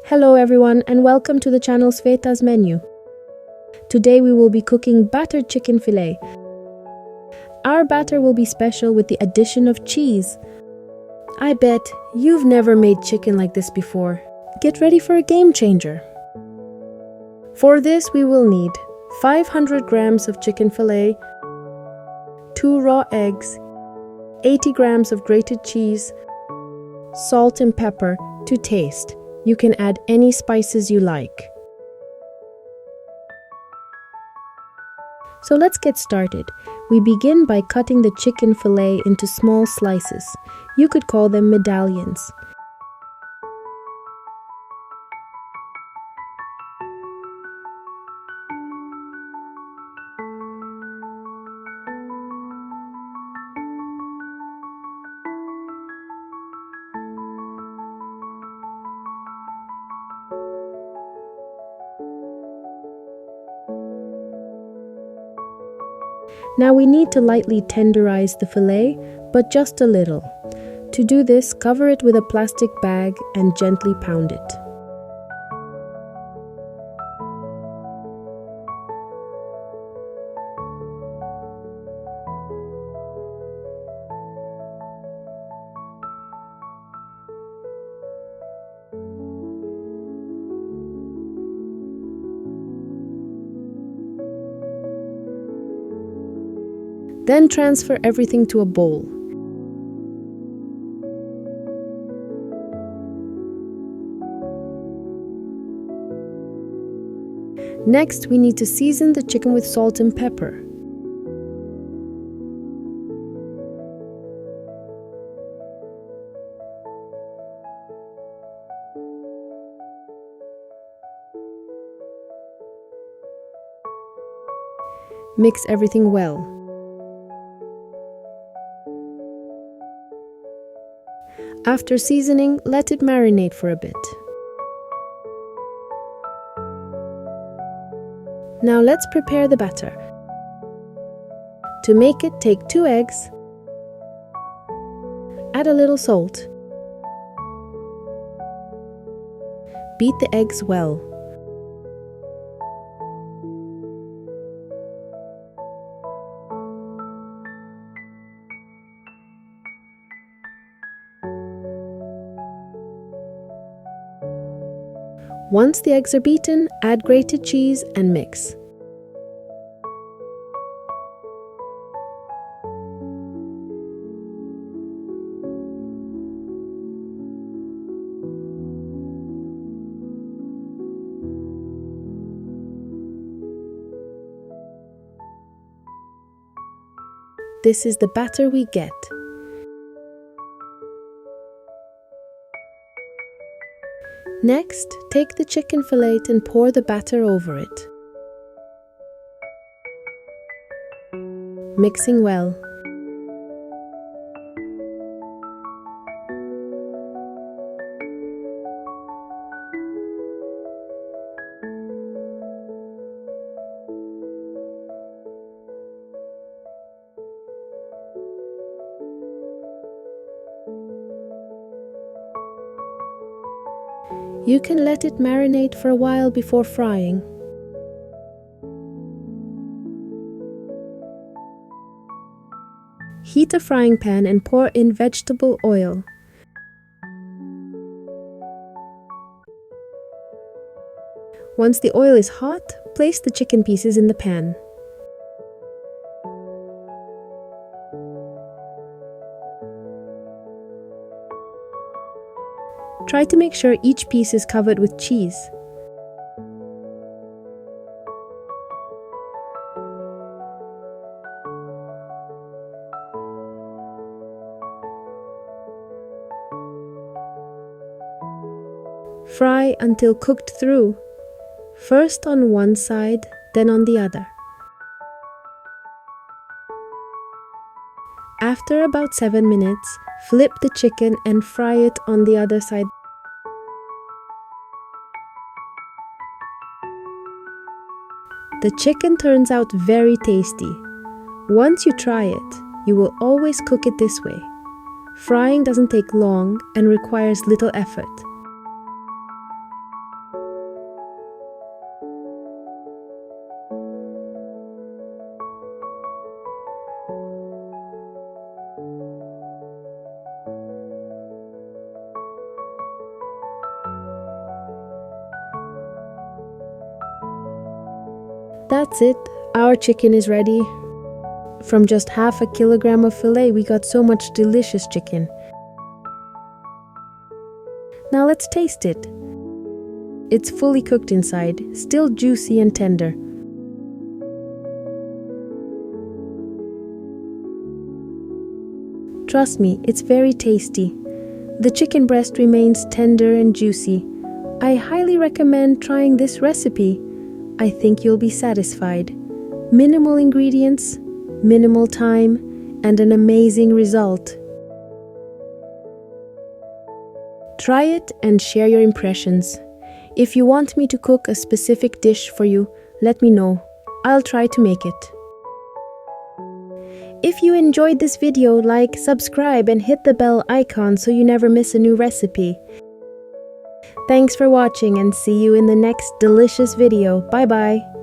Hello everyone and welcome to the channel Sveta's menu. Today we will be cooking battered chicken fillet. Our batter will be special with the addition of cheese. I bet you've never made chicken like this before. Get ready for a game changer. For this we will need 500 grams of chicken fillet, 2 raw eggs, 80 grams of grated cheese, salt and pepper to taste. You can add any spices you like. So let's get started. We begin by cutting the chicken fillet into small slices. You could call them medallions. Now we need to lightly tenderize the fillet, but just a little. To do this, cover it with a plastic bag and gently pound it. Then transfer everything to a bowl. Next, we need to season the chicken with salt and pepper. Mix everything well. After seasoning, let it marinate for a bit. Now let's prepare the batter. To make it, take 2 eggs, add a little salt, beat the eggs well. Once the eggs are beaten, add grated cheese and mix. This is the batter we get. Next, take the chicken fillet and pour the batter over it. Mixing well. You can let it marinate for a while before frying. Heat a frying pan and pour in vegetable oil. Once the oil is hot, place the chicken pieces in the pan. Try to make sure each piece is covered with cheese. Fry until cooked through, first on one side, then on the other. After about 7 minutes, flip the chicken and fry it on the other side. The chicken turns out very tasty. Once you try it, you will always cook it this way. Frying doesn't take long and requires little effort. That's it. Our chicken is ready. From just half a kilogram of fillet, we got so much delicious chicken. Now let's taste it. It's fully cooked inside, still juicy and tender. Trust me, it's very tasty. The chicken breast remains tender and juicy. I highly recommend trying this recipe. I think you'll be satisfied. Minimal ingredients, minimal time, and an amazing result. Try it and share your impressions. If you want me to cook a specific dish for you, let me know. I'll try to make it. If you enjoyed this video, like, subscribe, and hit the bell icon so you never miss a new recipe. Thanks for watching and see you in the next delicious video. Bye bye.